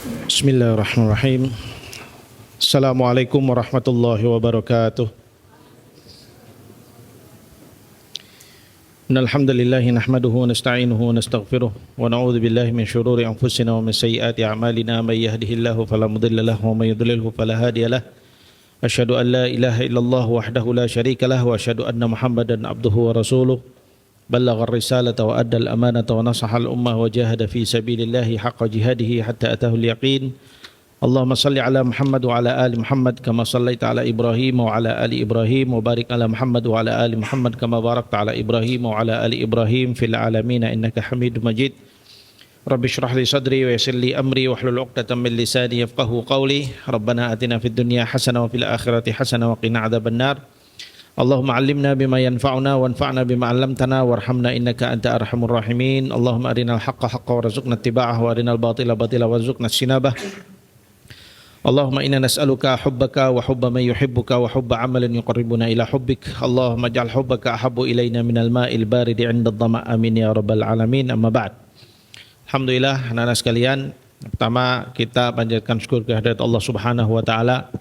Bismillahirrahmanirrahim. Assalamualaikum warahmatullahi wabarakatuh. Innal hamdalillah nahmaduhu wa nasta'inuhu wa nastaghfiruh wa na'udzu billahi min shururi anfusina wa min sayyiati a'malina may yahdihillahu fala mudilla lahu wa may yudlilhu fala hadiya lahu. Asyhadu an la ilaha illallah wahdahu la syarika lahu wa asyhadu anna Muhammadan abduhu wa rasuluh. Ballagha ar-risalata wa adda al-amanata wa nasaha al-ummah wa jahada fi sabilillahi haqqa jihadihi hatta atahu al-yaqin. Allahumma salli ala Muhammad wa ala ali Muhammad kama sallaita ala Ibrahim wa ala ali Ibrahim wa barik ala Muhammad wa ala ali Muhammad kama barakta ala Ibrahim wa ala ali Ibrahim fil alamin innaka Hamidum Majid. Rabbi shrah li sadri wa yassir li amri wahlul 'uqdatam min lisani yafqahu qawli. Rabbana atina fid dunya hasanah wa fil akhirati hasanah wa qina adzabannar. Allahumma 'allimna bima yanfa'una wanfa'na bima 'allamtana warhamna innaka anta arhamur rahimin. Allahumma arinal haqqa haqqan warzuqna ittiba'ahu wa arinal batila batila warzuqna ijtinabah. Allahumma inna nas'aluka hubbaka wa hubba man yuhibbuka wa hubba 'amalin yuqarribuna ila hubbik. Allahumma ij'al hubbaka ahabbu ilaina minal ma'il baridi 'inda dhama'. Amin ya rabbal alamin. Amma ba'd. Alhamdulillah anak-anak sekalian, pertama kita panjatkan syukur kehadirat Allah Subhanahu wa taala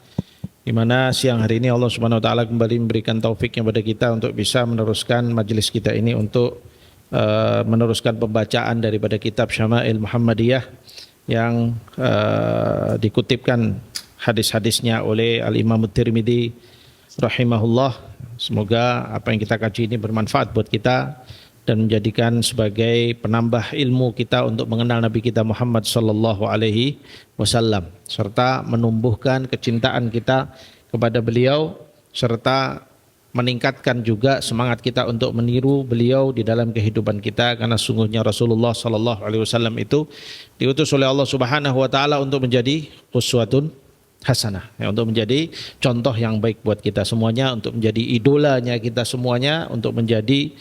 di mana siang hari ini Allah Subhanahu wa taala kembali memberikan taufiknya kepada kita untuk bisa meneruskan majelis kita ini untuk meneruskan pembacaan daripada kitab Syama'il Muhammadiyah yang dikutipkan hadis-hadisnya oleh Al-Imam Tirmidzi rahimahullah. Semoga apa yang kita kaji ini bermanfaat buat kita dan menjadikan sebagai penambah ilmu kita untuk mengenal Nabi kita Muhammad sallallahu alaihi wasallam serta menumbuhkan kecintaan kita kepada beliau serta meningkatkan juga semangat kita untuk meniru beliau di dalam kehidupan kita, karena sungguhnya Rasulullah sallallahu alaihi wasallam itu diutus oleh Allah Subhanahu wa taala untuk menjadi uswatun hasanah, ya, untuk menjadi contoh yang baik buat kita semuanya, untuk menjadi idolanya kita semuanya, untuk menjadi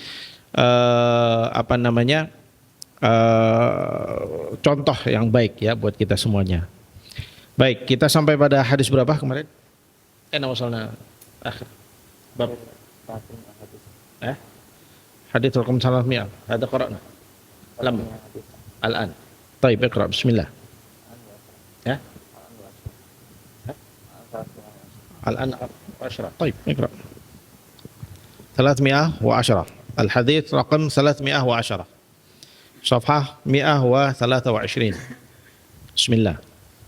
contoh yang baik ya buat kita semuanya. Baik, kita sampai pada hadis berapa kemarin? Wasalna akhir. Bab hadis raqam 300. Hada qara'na. Lam. Al-an. Baik, iqra bismillah. Ya. Al-an 10. Baik, iqra. 310. Al-hadis raqam 310. Safhah 123. Bismillah.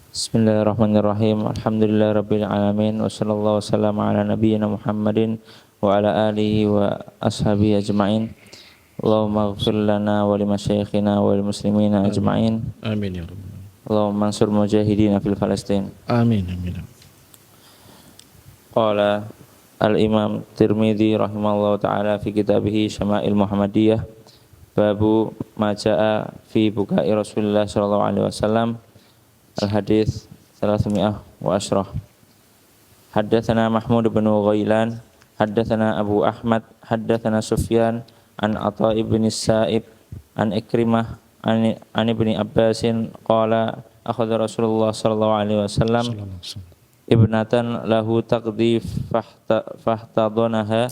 Bismillahirrahmanirrahim. Alhamdulillah rabbil alamin wa sallallahu wasallam ala nabiyyina Muhammadin wa ala alihi wa ashabihi ajma'in. Allahumma ighfir lana wa li masyayikhina wa lil muslimina ajma'in. Amin ya rabbal. Allahumma ansur mujahidina fil Palestin. Amin amin. Qala al-Imam Tirmidzi rahimahullahu taala fi kitabih Syama'il Muhammadiyah babu ma jaa fi buka'i Rasulullah sallallahu alaihi wasallam. Al-hadis 310. Haddatsana Mahmud bin Ghailan, haddatsana Abu Ahmad, haddatsana Sufyan an Atha ibn Sa'ib an Ikrimah an Ibni Abbasin qala akhadha Rasulullah sallallahu alaihi wasallam ibnatan lahu taqdi fahtadanaha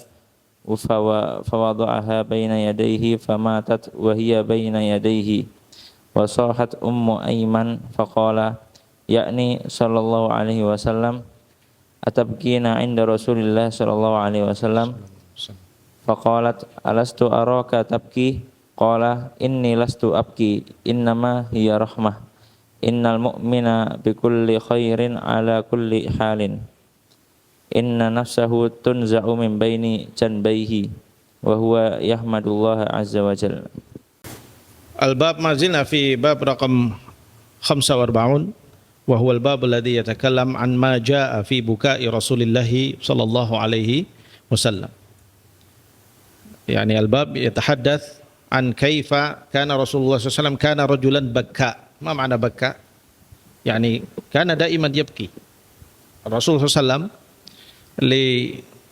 fawada'aha baina yadayhi famatat wa hiya baina yadayhi. Wasahat Ummu Aiman faqala yakni sallallahu alaihi wasallam atabkina inda Rasulillah sallallahu alaihi wasallam faqalat alastu araka tabki qala inni lastu abki innama hiya rahmah innal mu'mina bikulli khairin ala kulli halin inna nafsahu tunza'u min baini janbayhi wa huwa yahmadullah azza wa jalla. Al-bab mazilna fi bab raqam 45 wa huwa al-bab alladhi yatakallam an ma jaa fi buka'i Rasulillah sallallahu alaihi wasallam. Yani al-bab yatahaddath an kaifa kana Rasulullah sallallahu alaihi wasallam kana rajulan bakka. Ma ma'na bakka? Yani kana daiman yabki. Rasulullah sallallahu alaihi wasallam li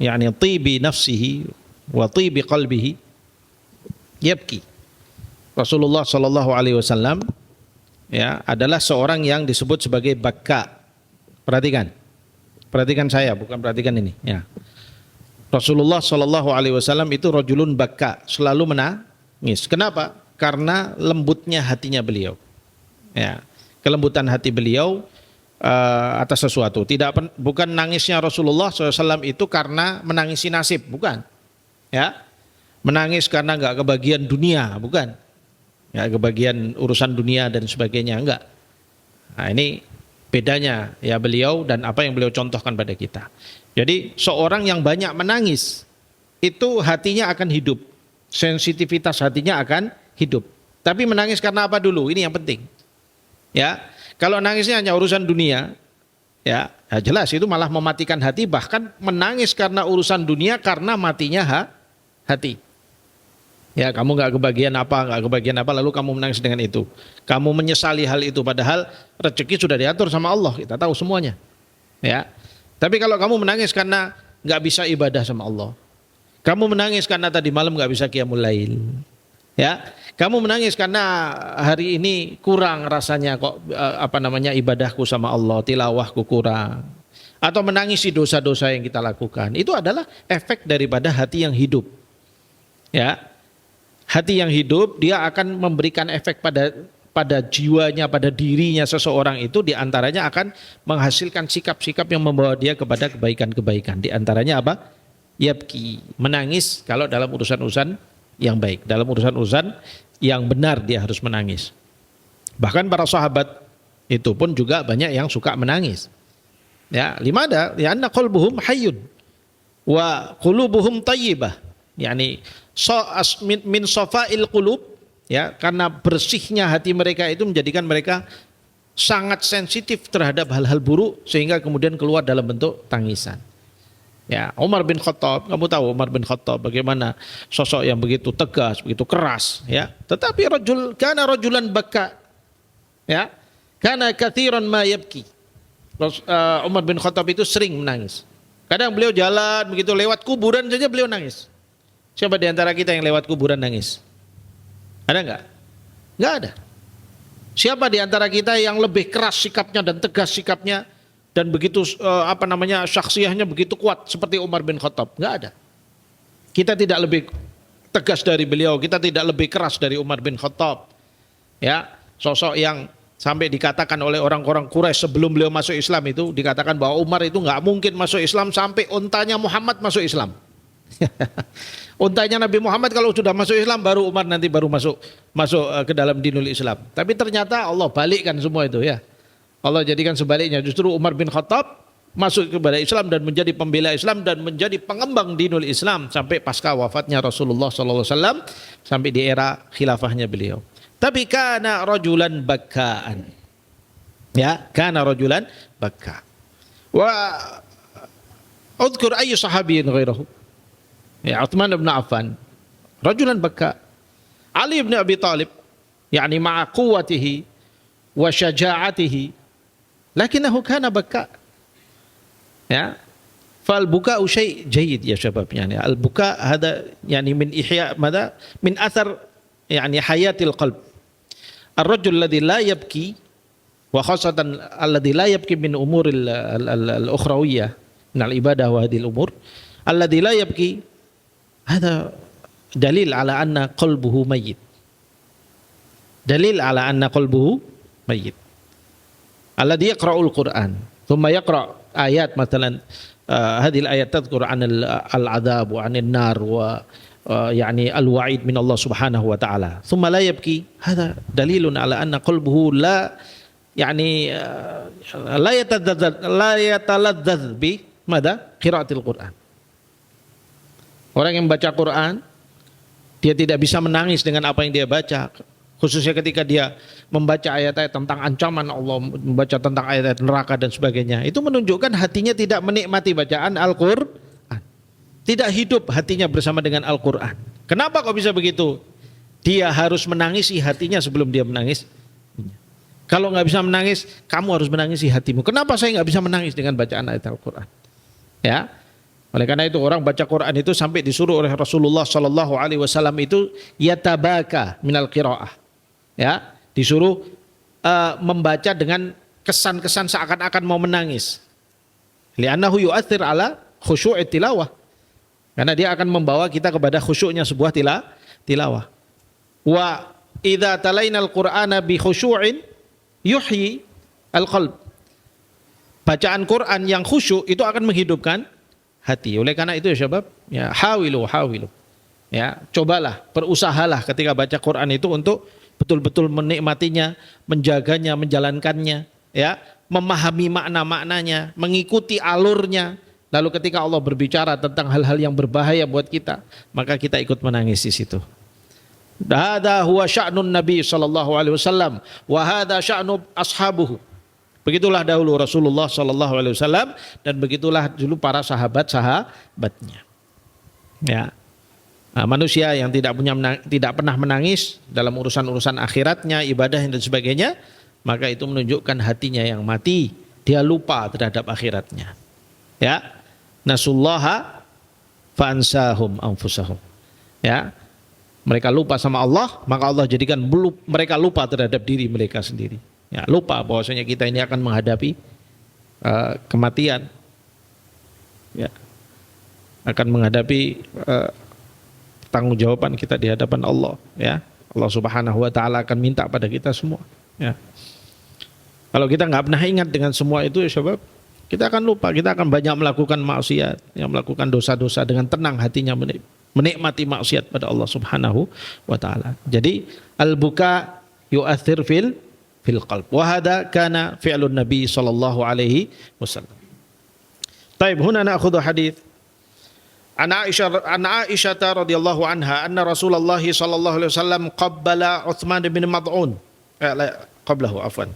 yani tibi nafsihi wa tibi qalbihi yabki. Rasulullah sallallahu alaihi wasallam ya adalah seorang yang disebut sebagai bakka. Perhatikan. Perhatikan saya, bukan perhatikan ini, ya. Rasulullah sallallahu alaihi wasallam itu rajulun bakka, selalu menangis. Kenapa? Karena lembutnya hatinya beliau. Ya. kelembutan hati beliau atas sesuatu. Bukan nangisnya Rasulullah SAW itu karena menangisi nasib, bukan. Ya, menangis karena nggak kebagian dunia, bukan. Ya, kebagian urusan dunia dan sebagainya, enggak. Nah, ini bedanya ya beliau dan apa yang beliau contohkan pada kita. Jadi seorang yang banyak menangis itu hatinya akan hidup, sensitivitas hatinya akan hidup. Tapi menangis karena apa dulu? Ini yang penting. Ya, kalau nangisnya hanya urusan dunia, ya jelas itu malah mematikan hati. Bahkan menangis karena urusan dunia karena matinya hati. Ya, kamu nggak kebagian apa, lalu kamu menangis dengan itu. Kamu menyesali hal itu, padahal rezeki sudah diatur sama Allah. Kita tahu semuanya. Ya, tapi kalau kamu menangis karena nggak bisa ibadah sama Allah, kamu menangis karena tadi malam nggak bisa qiyamul lail. Ya, kamu menangis karena hari ini kurang rasanya kok ibadahku sama Allah, tilawahku kurang. Atau menangisi dosa-dosa yang kita lakukan. Itu adalah efek daripada hati yang hidup. Ya. Hati yang hidup dia akan memberikan efek pada jiwanya, pada dirinya seseorang itu, diantaranya akan menghasilkan sikap-sikap yang membawa dia kepada kebaikan-kebaikan. Di antaranya apa? Yabki, menangis kalau dalam urusan-urusan yang baik, dalam urusan-urusan yang benar dia harus menangis. Bahkan para sahabat itu pun juga banyak yang suka menangis. Ya, limada? Ya anna qalbuhum hayyun wa qulubuhum thayyibah. Yani min safa'il qulub, ya, karena bersihnya hati mereka itu menjadikan mereka sangat sensitif terhadap hal-hal buruk sehingga kemudian keluar dalam bentuk tangisan. Ya, Umar bin Khattab, kamu tahu Umar bin Khattab bagaimana sosok yang begitu tegas, begitu keras, ya. Tetapi kana rajulan baka. Ya. Kana katsiran ma yabki. Umar bin Khattab itu sering menangis. Kadang beliau jalan begitu lewat kuburan saja beliau nangis. Siapa di antara kita yang lewat kuburan nangis? Ada enggak? Enggak ada. Siapa di antara kita yang lebih keras sikapnya dan tegas sikapnya dan begitu syakhsiyahnya begitu kuat seperti Umar bin Khattab? Enggak ada. Kita tidak lebih tegas dari beliau, kita tidak lebih keras dari Umar bin Khattab. Ya, sosok yang sampai dikatakan oleh orang-orang Quraisy sebelum beliau masuk Islam itu dikatakan bahwa Umar itu enggak mungkin masuk Islam sampai untanya Muhammad masuk Islam. Untanya Nabi Muhammad kalau sudah masuk Islam baru Umar nanti baru masuk ke dalam dinul Islam. Tapi ternyata Allah balikkan semua itu, ya. Allah jadikan sebaliknya, justru Umar bin Khattab masuk kepada Islam dan menjadi pembela Islam dan menjadi pengembang dinul Islam sampai pasca wafatnya Rasulullah SAW, sampai di era khilafahnya beliau. Tapi kana rajulan bakkaan. Ya, kana rajulan bakka. Wa udhkur ayyu sahabiyyin ghairahu. Ya, Uthman bin Affan rajulan bakka. Ali bin Abi Talib yani ma'a quwwatihi wa syaja'atihi lakinahu kana bakka. Ya, fal buka'u syai' jayyid ya syabab, yani al buka hada yani min ihya madha min athar yani hayatil qalb. Ar-rajul alladhi la yabki wa khasatan alladhi la yabki min umuril al-ukhrawiyyah min al-ibadah wa hadhihi al-umur alladhi la yabki hada dalil ala anna qalbuhu mayyit. Dalil ala anna qalbuhu mayyit. Alladhi yaqra'ul Qur'an thumma yaqra' ayat مثلا هذه الآيات تذكر عن العذاب وعن النار ويعني الوعيد من الله سبحانه وتعالى ثم لا يبكي هذا دليل على أن قلبه لا يعني لا يتلذذ بماذا قراءة القرآن. Orang yang baca Quran dia tidak bisa menangis dengan apa yang dia baca, khususnya ketika dia membaca ayat-ayat tentang ancaman Allah, membaca tentang ayat-ayat neraka dan sebagainya. Itu menunjukkan hatinya tidak menikmati bacaan Al-Quran. Tidak hidup hatinya bersama dengan Al-Quran. Kenapa kok bisa begitu? Dia harus menangisi hatinya sebelum dia menangis. Kalau nggak bisa menangis, kamu harus menangisi hatimu. Kenapa saya nggak bisa menangis dengan bacaan ayat Al-Quran? Ya. Oleh karena itu orang baca Quran itu sampai disuruh oleh Rasulullah SAW itu yatabaka minal qiraah. Ya, disuruh membaca dengan kesan-kesan seakan-akan mau menangis. Li'annahu yu'athir ala khusyu'it tilawah. Karena dia akan membawa kita kepada khusyuknya sebuah tilawah. Wa idza talainal Qur'ana bi khusyu'in yuhyi al-qalb. Bacaan Quran yang khusyuk itu akan menghidupkan hati. Oleh karena itu ya syabab, ya hawilu. Ya, cobalah, berusahalah ketika baca Quran itu untuk betul-betul menikmatinya, menjaganya, menjalankannya, ya, memahami makna-maknanya, mengikuti alurnya. Lalu ketika Allah berbicara tentang hal-hal yang berbahaya buat kita, maka kita ikut menangis di situ. Hadza huwa sya'nun Nabi sallallahu alaihi wasallam wa hadza sya'nu ashabuhu. Begitulah dahulu Rasulullah sallallahu alaihi wasallam dan begitulah dulu para sahabatnya. Ya. Nah, manusia yang tidak pernah menangis dalam urusan-urusan akhiratnya, ibadah dan sebagainya, maka itu menunjukkan hatinya yang mati. Dia lupa terhadap akhiratnya. Ya, nasullaha fa'ansahum anfusahum. Ya, mereka lupa sama Allah, maka Allah jadikan mereka lupa terhadap diri mereka sendiri. Ya, lupa bahwasanya kita ini akan menghadapi kematian. Ya, akan menghadapi tanggung-jawaban kita di hadapan Allah, ya. Allah Subhanahu wa taala akan minta pada kita semua, ya. Kalau kita nggak pernah ingat dengan semua itu, ya sebab kita akan lupa, kita akan banyak melakukan maksiat, yang melakukan dosa-dosa dengan tenang hatinya menikmati maksiat pada Allah Subhanahu wa taala. Jadi al-buka yu'athir fil qalb. Wa hadza kana fi'lun Nabi sallallahu alaihi wasallam. Taib, huna na'khudhu hadits An Aisyah radhiyallahu anha anna Rasulullah sallallahu alaihi wasallam qabbala Uthman bin Mad'un qablahu afwan.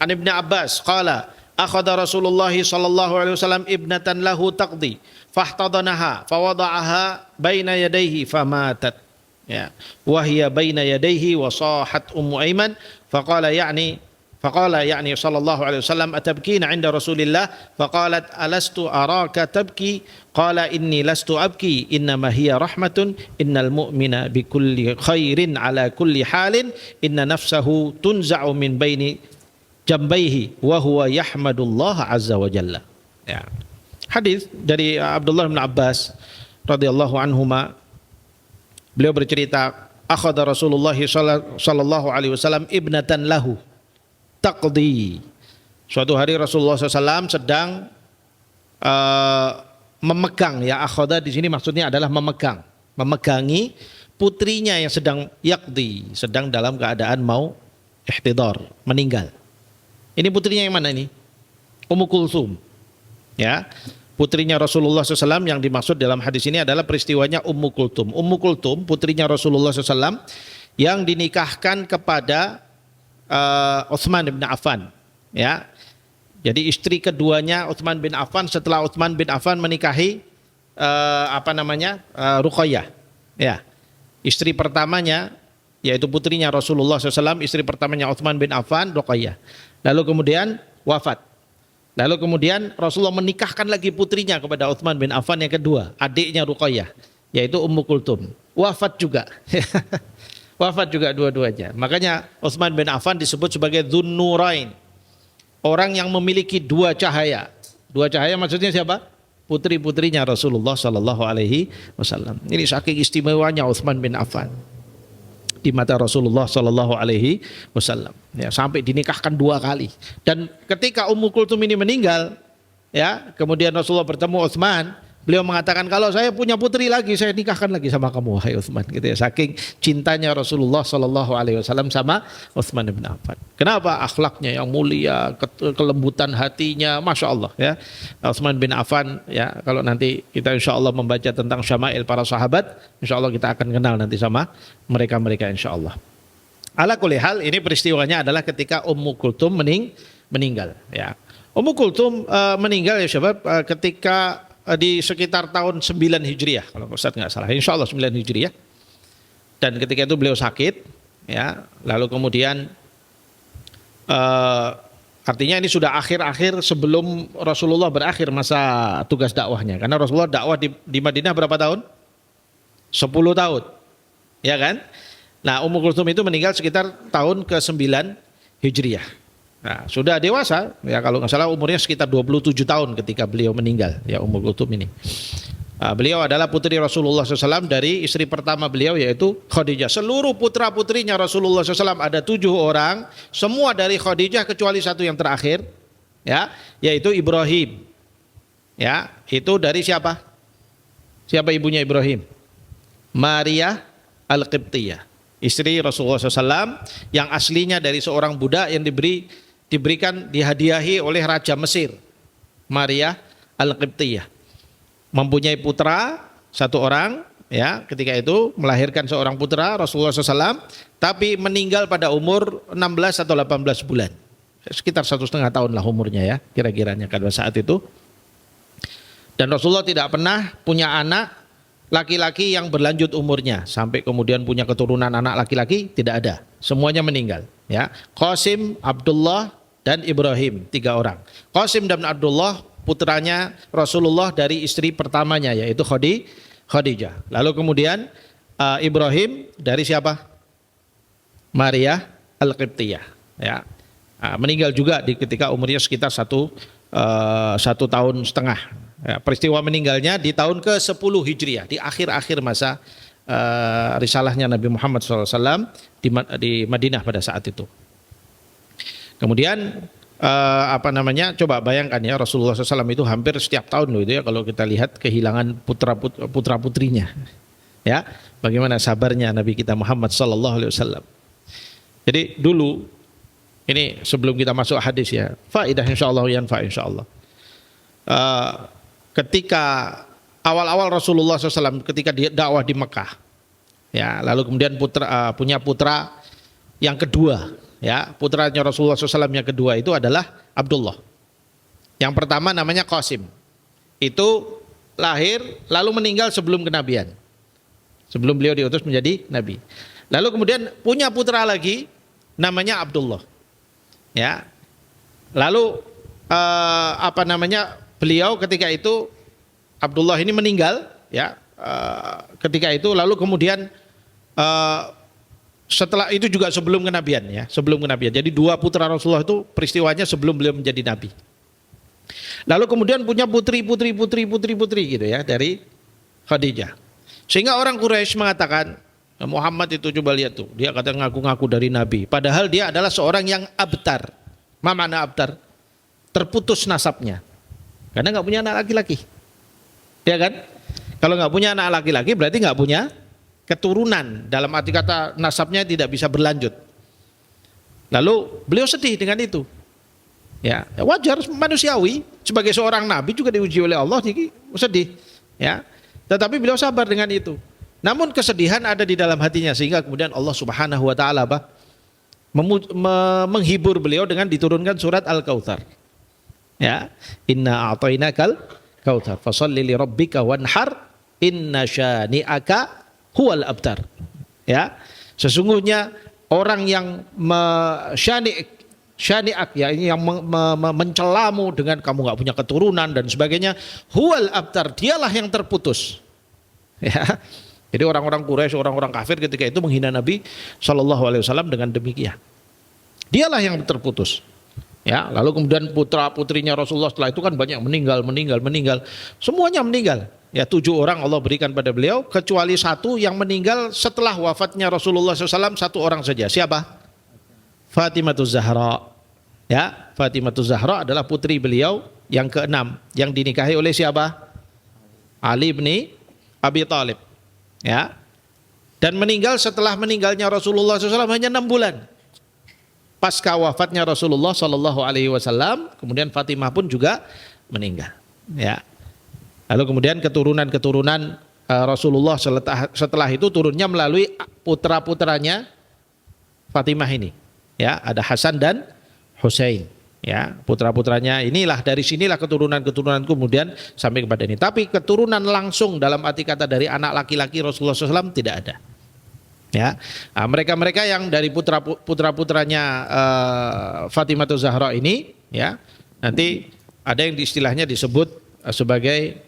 An Ibnu Abbas qala akhadha Rasulullah sallallahu alaihi wasallam ibnatan lahu taqdi fahtadanaha fawada'aha baina yadayhi famatat. Ya, wa hiya baina yadayhi wa sahat Ummu Aiman faqala يعني صلى الله عليه وسلم أتبكين عند رسول الله فقالت ألست أراك تبكي قال إني لست أبكي إنما هي رحمة إن المؤمن بكل خير على كل حال إن نفسه تنزع من بين جنبيه وهو يحمد الله عز وجل. Ya. Hadis dari Abdullah bin Abbas radhiyallahu anhuma, beliau bercerita akhadha Rasulullah sallallahu alaihi wasallam ibnatan lahu taqdi. Suatu hari Rasulullah SAW sedang memegang, ya akhadha di sini maksudnya adalah memegangi putrinya yang sedang yaqdi, sedang dalam keadaan mau ihtidar, meninggal. Ini putrinya yang mana ini? Ummu Kulthum. Ya, putrinya Rasulullah SAW yang dimaksud dalam hadis ini adalah peristiwanya Ummu Kulthum. Ummu Kulthum putrinya Rasulullah SAW yang dinikahkan kepada Utsman bin Affan, ya. Jadi istri keduanya Utsman bin Affan setelah Utsman bin Affan menikahi Ruqayyah, ya. Istri pertamanya yaitu putrinya Rasulullah SAW, istri pertamanya Utsman bin Affan, Ruqayyah. Lalu kemudian wafat. Lalu kemudian Rasulullah menikahkan lagi putrinya kepada Utsman bin Affan yang kedua, adiknya Ruqayyah, yaitu Ummu Kulthum. Wafat juga. Wafat juga dua-duanya. Makanya Utsman bin Affan disebut sebagai Dzunnurain, orang yang memiliki dua cahaya. Dua cahaya maksudnya siapa? Putri-putrinya Rasulullah sallallahu alaihi wasallam. Ini saking istimewanya Utsman bin Affan di mata Rasulullah sallallahu alaihi wasallam. Ya, sampai dinikahkan 2 kali. Dan ketika Ummu Kulthum ini meninggal, ya, kemudian Rasulullah bertemu Utsman, beliau mengatakan, kalau saya punya putri lagi, saya nikahkan lagi sama kamu, wahai Utsman, gitu ya. Saking cintanya Rasulullah sallallahu alaihi wasallam sama Utsman bin Affan. Kenapa? Akhlaknya yang mulia, kelembutan hatinya, masya Allah, ya. Utsman bin Affan, ya, kalau nanti kita insya Allah membaca tentang syama'il para sahabat, insya Allah kita akan kenal nanti sama mereka insya Allah. Ala kulli hal, ini peristiwanya adalah ketika Ummu Kulthum meninggal, ya. Ummu Kulthum meninggal, ya syabab, ketika di sekitar tahun 9 Hijriah, kalau Ustaz nggak salah, insya Allah 9 Hijriah. Dan ketika itu beliau sakit, ya, lalu kemudian artinya ini sudah akhir-akhir sebelum Rasulullah berakhir masa tugas dakwahnya, karena Rasulullah dakwah di Madinah berapa tahun? 10 tahun, ya kan? Nah, Ummu Kulthum itu meninggal sekitar tahun ke-9 Hijriah. Nah, sudah dewasa, ya, kalau nggak salah umurnya sekitar 27 tahun ketika beliau meninggal, ya, Ummu Kulthum ini. Beliau adalah putri Rasulullah SAW dari istri pertama beliau yaitu Khadijah. Seluruh putra-putrinya Rasulullah SAW ada 7 orang, semua dari Khadijah kecuali satu yang terakhir, ya, yaitu Ibrahim. Ya, itu dari siapa? Siapa ibunya Ibrahim? Maria Al-Qibtiyah, istri Rasulullah SAW yang aslinya dari seorang budak yang dihadiahi oleh Raja Mesir, Maria Al-Qibtiyah. Mempunyai putra satu orang, ya, ketika itu melahirkan seorang putra Rasulullah SAW, tapi meninggal pada umur 16 atau 18 bulan, sekitar 1,5 tahun lah umurnya, ya, kira-kiranya pada saat itu. Dan Rasulullah tidak pernah punya anak laki-laki yang berlanjut umurnya sampai kemudian punya keturunan anak laki-laki, tidak ada, semuanya meninggal, ya. Qasim, Abdullah dan Ibrahim, 3 orang. Qasim dan Abdullah putranya Rasulullah dari istri pertamanya yaitu Khadijah. Lalu kemudian Ibrahim dari siapa? Maria Al-Qibtiyah, ya. Meninggal juga ketika umurnya sekitar 1,5 tahun. Ya, peristiwa meninggalnya di tahun ke-10 Hijriah, di akhir-akhir masa risalahnya Nabi Muhammad SAW di Madinah pada saat itu. Kemudian coba bayangkan ya, Rasulullah SAW itu hampir setiap tahun loh itu ya, kalau kita lihat kehilangan putra-putrinya, ya, bagaimana sabarnya Nabi kita Muhammad SAW. Jadi dulu ini sebelum kita masuk hadis ya, faidah insyaallah yanfa insyaallah. Ketika awal-awal Rasulullah SAW ketika dia dakwah di Mekah, ya, lalu kemudian punya putra yang kedua. Ya, putranya Rasulullah SAW yang kedua itu adalah Abdullah. Yang pertama namanya Qasim. Itu lahir lalu meninggal sebelum kenabian, sebelum beliau diutus menjadi nabi. Lalu kemudian punya putra lagi namanya Abdullah. Ya. Lalu beliau ketika itu Abdullah ini meninggal, ya. Ketika itu lalu kemudian setelah itu juga sebelum kenabian, ya, sebelum kenabian. Jadi 2 putra Rasulullah itu peristiwanya sebelum beliau menjadi nabi. Lalu kemudian punya putri gitu ya dari Khadijah. Sehingga orang Quraisy mengatakan, Muhammad itu coba lihat tuh, dia kata ngaku-ngaku dari nabi, padahal dia adalah seorang yang abtar. Ma makna abtar? Terputus nasabnya. Karena enggak punya anak laki-laki. Ya kan? Kalau enggak punya anak laki-laki berarti enggak punya keturunan, dalam arti kata nasabnya tidak bisa berlanjut. Lalu beliau sedih dengan itu. Ya, wajar, manusiawi, sebagai seorang nabi juga diuji oleh Allah, jadi sedih. Ya, tetapi beliau sabar dengan itu. Namun kesedihan ada di dalam hatinya sehingga kemudian Allah Subhanahu Wa Taala menghibur beliau dengan diturunkan surat Al-Kautsar. Ya, inna a'tainakal kautsar, fasholli li rabbika wanhar, inna syani'aka huwal abtar. Ya, sesungguhnya orang yang syani'ak, ya, ini yang mencelamu dengan kamu nggak punya keturunan dan sebagainya, huwal abtar, dialah yang terputus. Ya, jadi orang-orang Quraisy, orang-orang kafir ketika itu menghina Nabi SAW dengan demikian. Dialah yang terputus. Ya, lalu kemudian putra-putrinya Rasulullah setelah itu kan banyak meninggal, semuanya meninggal. Ya, 7 orang Allah berikan pada beliau, kecuali 1 yang meninggal setelah wafatnya Rasulullah SAW, 1 orang saja. Siapa? Fatimatuz Zahra. Ya, Fatimatuz Zahra adalah putri beliau yang ke-6, yang dinikahi oleh siapa? Ali bin Abi Thalib. Ya, dan meninggal setelah meninggalnya Rasulullah SAW hanya 6 bulan. Pasca wafatnya Rasulullah SAW, kemudian Fatimah pun juga meninggal. Ya. Lalu kemudian keturunan Rasulullah setelah itu turunnya melalui putra-putranya Fatimah ini. Ya, ada Hasan dan Husain. Ya, putra-putranya inilah, dari sinilah keturunan kemudian sampai kepada ini. Tapi keturunan langsung dalam arti kata dari anak laki-laki Rasulullah SAW tidak ada. Ya, mereka-mereka yang dari putra-putranya Fatimah Zahra ini, ya, nanti ada yang istilahnya disebut sebagai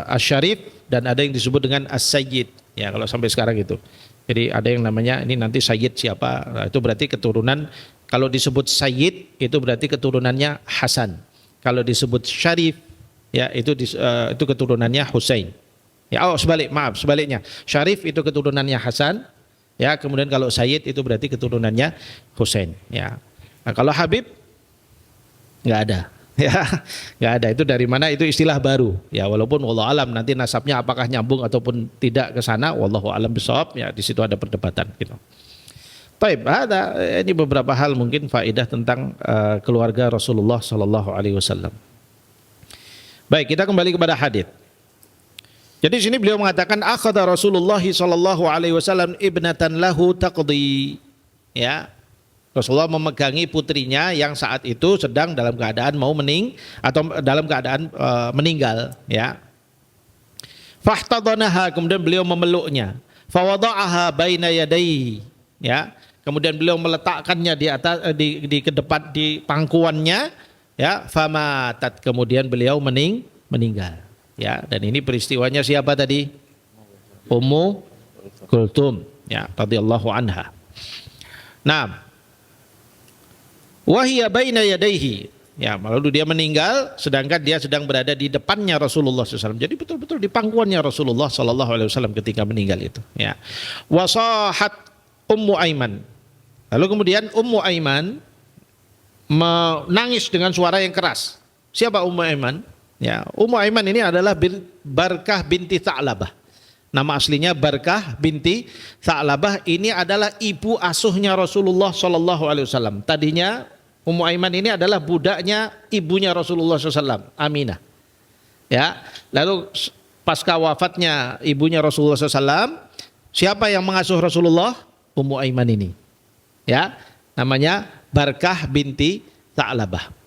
Asy-Syarif dan ada yang disebut dengan As-Sayyid. Ya, kalau sampai sekarang itu. Jadi ada yang namanya ini nanti Sayyid siapa? Nah, itu berarti keturunan. Kalau disebut Sayyid itu berarti keturunannya Hasan. Kalau disebut Syarif ya itu keturunannya Husain. Ya, sebaliknya. Syarif itu keturunannya Hasan, ya, kemudian kalau Sayyid itu berarti keturunannya Husain, ya. Nah, kalau Habib nggak ada. Ya, nggak ada. Itu dari mana? Itu istilah baru. Ya, walaupun wallahu alam nanti nasabnya apakah nyambung ataupun tidak ke sana, wallahu alam bisawab, ya di situ ada perdebatan gitu. Baik, ada ini beberapa hal mungkin faedah tentang keluarga Rasulullah sallallahu alaihi wasallam. Baik, kita kembali kepada hadis. Jadi di sini beliau mengatakan akhadha Rasulullah sallallahu alaihi wasallam ibnatan lahu taqdi. Ya. Rasulullah memegangi putrinya yang saat itu sedang dalam keadaan dalam keadaan meninggal, ya. Fahtadanaha, kemudian beliau memeluknya. Fawada'aha baina yadayhi, ya. Kemudian beliau meletakkannya di atas di kedepan di pangkuannya, ya. Famatat, kemudian beliau meninggal. Ya, dan ini peristiwanya siapa tadi? Ummu Kulthum, ya, radhiyallahu anha. Nah, wahia baina yadaihi, ya, lalu dia meninggal sedangkan dia sedang berada di depannya Rasulullah SAW. Jadi betul-betul di pangkuannya Rasulullah SAW ketika meninggal itu, ya. Wasahat Ummu Aiman, lalu kemudian Ummu Aiman menangis dengan suara yang keras. Siapa Ummu Aiman? Ya, Ummu Aiman ini adalah Barkah binti Tha'labah. Nama aslinya Barkah binti Tha'labah. Ini adalah ibu asuhnya Rasulullah sallallahu alaihi wasallam. Tadinya Ummu Aiman ini adalah budaknya ibunya Rasulullah SAW, Aminah. Ya, lalu pasca wafatnya ibunya Rasulullah SAW, siapa yang mengasuh Rasulullah? Ummu Aiman ini. Ya, namanya Barkah binti Tha'labah.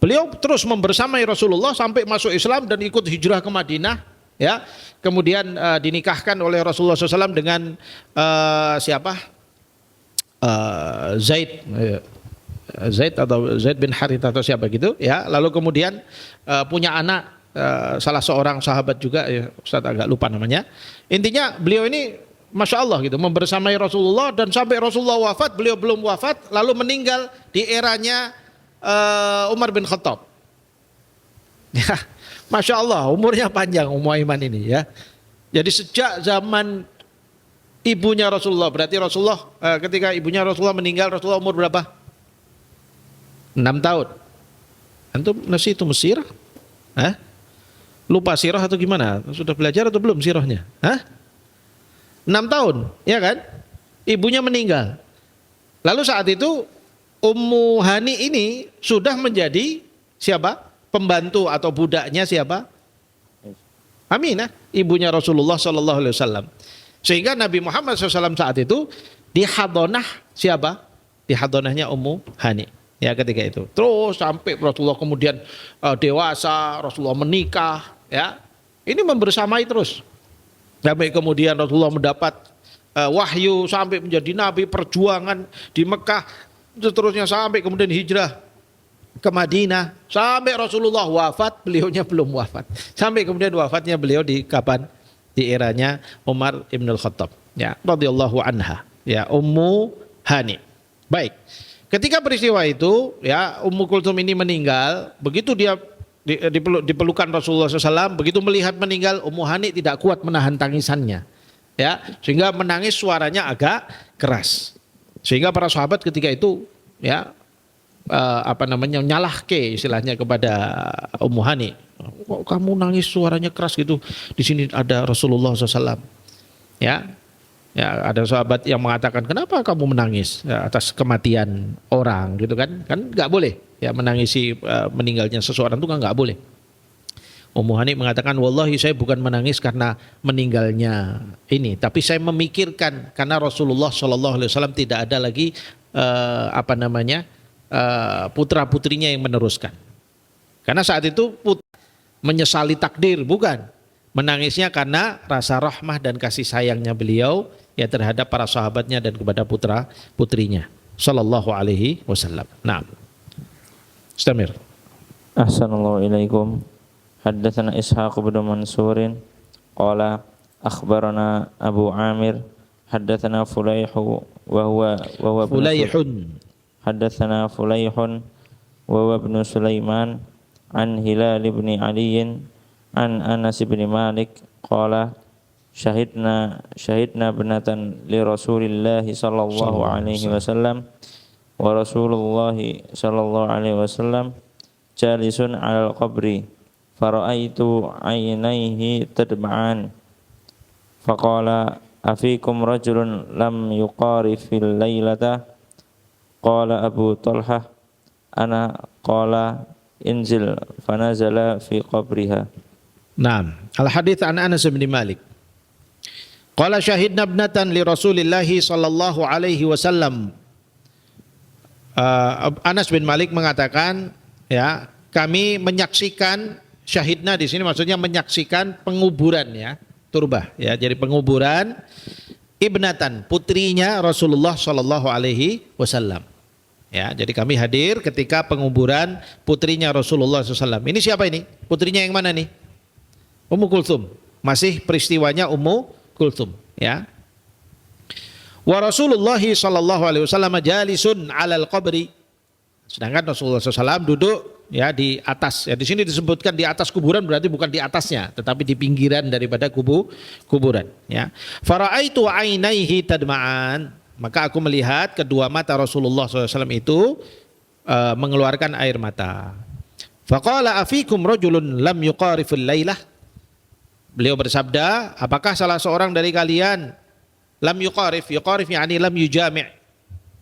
Beliau terus membersamai Rasulullah sampai masuk Islam dan ikut hijrah ke Madinah, ya. Kemudian dinikahkan oleh Rasulullah SAW dengan siapa? Zaid atau Zaid bin Harith atau siapa gitu, ya. Lalu kemudian punya anak salah seorang sahabat juga, ya, Ustaz agak lupa namanya. Intinya beliau ini Masya Allah gitu, membersamai Rasulullah dan sampai Rasulullah wafat, beliau belum wafat, lalu meninggal di eranya Umar bin Khattab. Ya, Masya Allah, umurnya panjang Ummu Aiman ini, ya. Jadi sejak zaman ibunya Rasulullah, berarti Rasulullah ketika ibunya Rasulullah meninggal, Rasulullah umur berapa? 6 tahun. Antum nasi itu Mesir? Hah? Lupa sirah atau gimana? Sudah belajar atau belum sirahnya? Hah? 6 tahun, ya kan? Ibunya meninggal. Lalu saat itu Ummu Hani ini sudah menjadi siapa? Pembantu atau budaknya siapa? Aminah, ibunya Rasulullah Sallallahu Alaihi Wasallam. Sehingga Nabi Muhammad SAW saat itu dihadonah siapa? Dihadonahnya Ummu Hani. Ya, ketika itu. Terus sampai Rasulullah kemudian dewasa, Rasulullah menikah. Ya, ini membersamai terus. Sampai kemudian Rasulullah mendapat wahyu sampai menjadi nabi, perjuangan di Mekah. Seterusnya sampai kemudian hijrah ke Madinah, sampai Rasulullah wafat, beliaunya belum wafat. Sampai kemudian wafatnya beliau di kapan? Di eranya Umar ibn al-Khattab, ya, radhiyallahu anha, ya, Ummu Hani. Baik. Ketika peristiwa itu, ya, Ummu Kulthum ini meninggal, begitu dia dipelukan Rasulullah SAW, begitu melihat meninggal, Ummu Hani tidak kuat menahan tangisannya, ya, sehingga menangis suaranya agak keras. Sehingga para sahabat ketika itu, ya, nyalahke istilahnya kepada Ummu Hani. Kok kamu nangis suaranya keras gitu? Di sini ada Rasulullah SAW. Ya, ya, ada sahabat yang mengatakan, kenapa kamu menangis atas kematian orang gitu kan? Kan nggak boleh, ya, menangisi meninggalnya seseorang itu kan nggak boleh. Ummu Hani mengatakan, wallahi saya bukan menangis karena meninggalnya ini, tapi saya memikirkan karena Rasulullah SAW tidak ada lagi putra putrinya yang meneruskan. Karena saat itu menyesali takdir, bukan, menangisnya karena rasa rahmah dan kasih sayangnya beliau, ya, terhadap para sahabatnya dan kepada putra putrinya. Sallallahu alaihi wasallam. Nah, istamir. Ahsanallahu ilaikum. Haddatsana Ishaq bin Mansur qala akhbarana Abu Amir haddatsana Fulayhu wa huwa Fulayhun haddatsana Fulayhun wa huwa ibn Sulaiman عن هلال بن علي عن أنس بن مالك قال شهدنا ابنة لرسول الله صلى الله عليه وسلم ورسول الله صلى الله عليه وسلم جالس على القبر فرأيت عينيه تدمعان فقال أفيكم رجل لم يقارف الليلة قال أبو طلحة أنا قال انزل فنزل في قبرها. Naam. Al-hadits an Anas bin Malik. Qala syahidna ibnatan li Rasulillah sallallahu alaihi wasallam. Anas bin Malik mengatakan, ya, kami menyaksikan, syahidna di sini maksudnya menyaksikan penguburan, ya, turbah, ya. Jadi penguburan ibnatan, putrinya Rasulullah sallallahu alaihi wasallam. Ya, jadi kami hadir ketika penguburan putrinya Rasulullah SAW. Ini siapa ini? Putrinya yang mana nih? Ummu Kulthum. Masih peristiwanya Ummu Kulthum. Ya. Wa Rasulullah SAW jalisun alal qabri. Sedangkan Rasulullah SAW duduk, ya, di atas. Ya, di sini disebutkan di atas kuburan, berarti bukan di atasnya, tetapi di pinggiran daripada kuburan. Ya. Fara'aitu ainaihi tadma'an. Maka aku melihat kedua mata Rasulullah SAW itu mengeluarkan air mata. Faqala afikum rajulun lam yuqariful lailah. Beliau bersabda, apakah salah seorang dari kalian lam yuqarif yani lam yujami',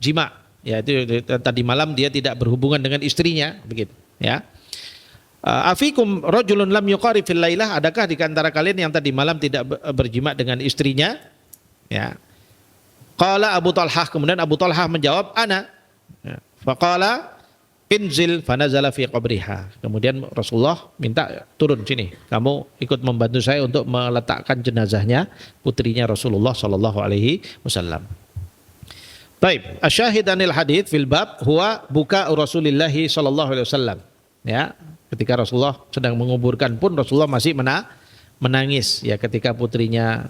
jima. Ya, itu tadi malam dia tidak berhubungan dengan istrinya, begitu, ya. Afikum rajulun lam yuqarifil lailah, adakah di antara kalian yang tadi malam tidak berjima dengan istrinya? Ya. Qala Abu Talhah, kemudian Abu Talhah menjawab, ana. Faqala inzil fanazala fi qabriha. Kemudian Rasulullah minta turun sini, kamu ikut membantu saya untuk meletakkan jenazahnya putrinya Rasulullah sallallahu alaihi wasallam. Baik, asyahid anil hadits fil bab huwa buka Rasulullah sallallahu alaihi wasallam. Ya, ketika Rasulullah sedang menguburkan pun Rasulullah masih menangis, ya, ketika putrinya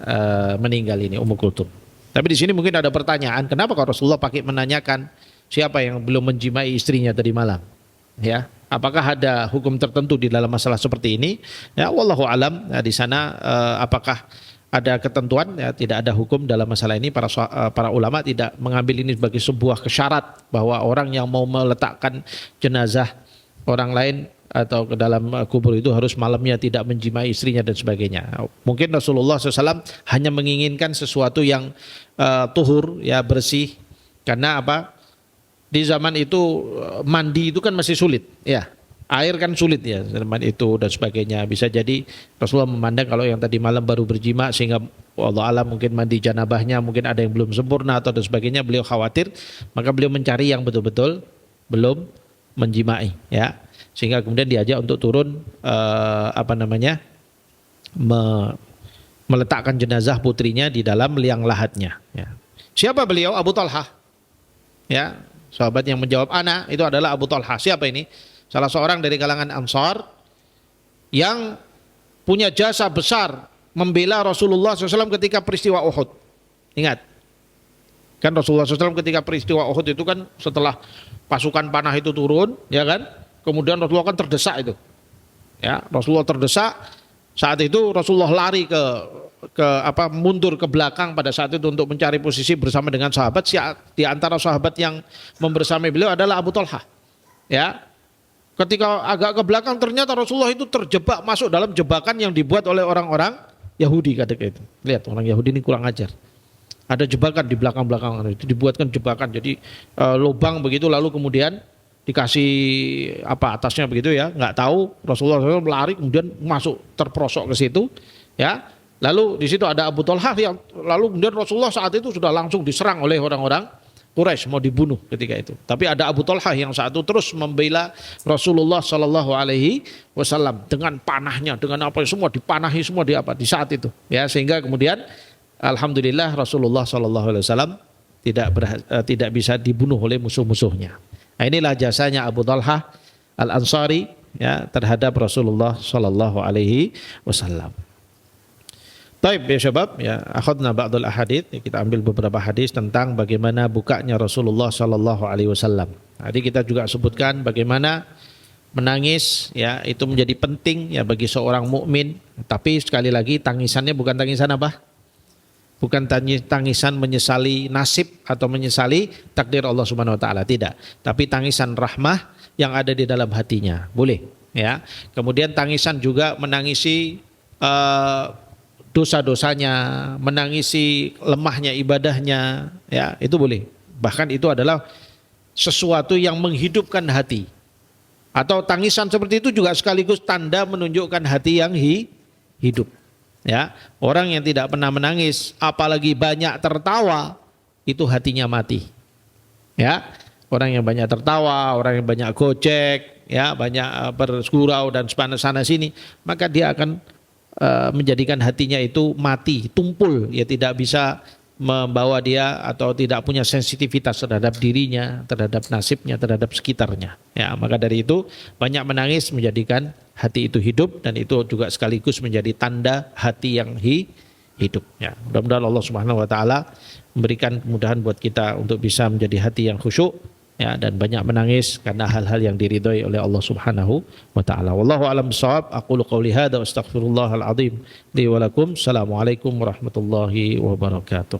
meninggal ini, Ummu Kulthum. Tapi di sini mungkin ada pertanyaan, kenapa kalau Rasulullah pakai menanyakan siapa yang belum menjimai istrinya tadi malam? Ya, apakah ada hukum tertentu di dalam masalah seperti ini? Ya, wallahu alam. Ya, di sana apakah ada ketentuan? Ya, tidak ada hukum dalam masalah ini. Para ulama tidak mengambil ini sebagai sebuah kesyarat bahwa orang yang mau meletakkan jenazah orang lain atau ke dalam kubur itu harus malamnya tidak menjimai istrinya dan sebagainya. Mungkin Rasulullah SAW hanya menginginkan sesuatu yang tuhur, ya, bersih. Karena apa? Di zaman itu mandi itu kan masih sulit, ya. Air kan sulit, ya, zaman itu dan sebagainya. Bisa jadi Rasulullah memandang kalau yang tadi malam baru berjima, sehingga Allah alam mungkin mandi janabahnya mungkin ada yang belum sempurna atau dan sebagainya, beliau khawatir, maka beliau mencari yang betul-betul belum menjimai, ya. Sehingga kemudian diajak untuk turun meletakkan jenazah putrinya di dalam liang lahatnya. Ya. Siapa beliau? Abu Talhah. Ya, sahabat yang menjawab ana itu adalah Abu Talhah. Siapa ini? Salah seorang dari kalangan Ansar yang punya jasa besar membela Rasulullah SAW ketika peristiwa Uhud. Ingat, kan Rasulullah SAW ketika peristiwa Uhud itu kan setelah pasukan panah itu turun, ya kan? Kemudian Rasulullah kan terdesak itu, ya, Rasulullah terdesak. Saat itu Rasulullah lari mundur ke belakang pada saat itu untuk mencari posisi bersama dengan sahabat. Di antara sahabat yang membersamai beliau adalah Abu Talhah. Ya, ketika agak ke belakang ternyata Rasulullah itu terjebak masuk dalam jebakan yang dibuat oleh orang-orang Yahudi ketika itu. Lihat, orang Yahudi ini kurang ajar. Ada jebakan di belakang-belakang itu, dibuatkan jebakan, jadi lubang begitu, lalu kemudian dikasih atasnya begitu, ya, nggak tahu. Rasulullah SAW lari kemudian masuk terperosok ke situ, ya. Lalu di situ ada Abu Talhah yang lalu kemudian Rasulullah saat itu sudah langsung diserang oleh orang-orang Quraisy, mau dibunuh ketika itu. Tapi ada Abu Talhah yang saat itu terus membela Rasulullah Shallallahu Alaihi Wasallam dengan panahnya, dengan apa semua dipanahi semua di saat itu, ya, sehingga kemudian alhamdulillah Rasulullah Shallallahu Alaihi Wasallam tidak bisa dibunuh oleh musuh-musuhnya. Nah, inilah jasanya Abu Talhah Al-Ansari, ya, terhadap Rasulullah Sallallahu Alaihi Wasallam. Taib, ya syabab, ya, akhadna ba'dul ahadits, kita ambil beberapa hadis tentang bagaimana bukanya Rasulullah Sallallahu Alaihi Wasallam. Tadi kita juga sebutkan bagaimana menangis ya itu menjadi penting ya bagi seorang mukmin. Tapi sekali lagi tangisannya bukan tangisan apa? Bukan tangisan menyesali nasib atau menyesali takdir Allah Subhanahu wa taala, tidak. Tapi tangisan rahmah yang ada di dalam hatinya. Boleh ya. Kemudian tangisan juga menangisi dosa-dosanya, menangisi lemahnya ibadahnya, ya itu boleh. Bahkan itu adalah sesuatu yang menghidupkan hati. Atau tangisan seperti itu juga sekaligus tanda menunjukkan hati yang hidup. Ya, orang yang tidak pernah menangis, apalagi banyak tertawa, itu hatinya mati. Ya, orang yang banyak tertawa, orang yang banyak gojek, ya banyak bergurau dan sana sini, maka dia akan menjadikan hatinya itu mati, tumpul, ya tidak bisa membawa dia atau tidak punya sensitivitas terhadap dirinya, terhadap nasibnya, terhadap sekitarnya. Ya, maka dari itu banyak menangis menjadikan hati itu hidup dan itu juga sekaligus menjadi tanda hati yang hidup. Ya, mudah-mudahan Allah Subhanahu wa taala memberikan kemudahan buat kita untuk bisa menjadi hati yang khusyuk ya dan banyak menangis karena hal-hal yang diridhoi oleh Allah Subhanahu wa taala. Wallahu a'lam bishawab. Aqulu qouli hadza wa astaghfirullahal azim li wa lakum. Assalamualaikum warahmatullahi wabarakatuh.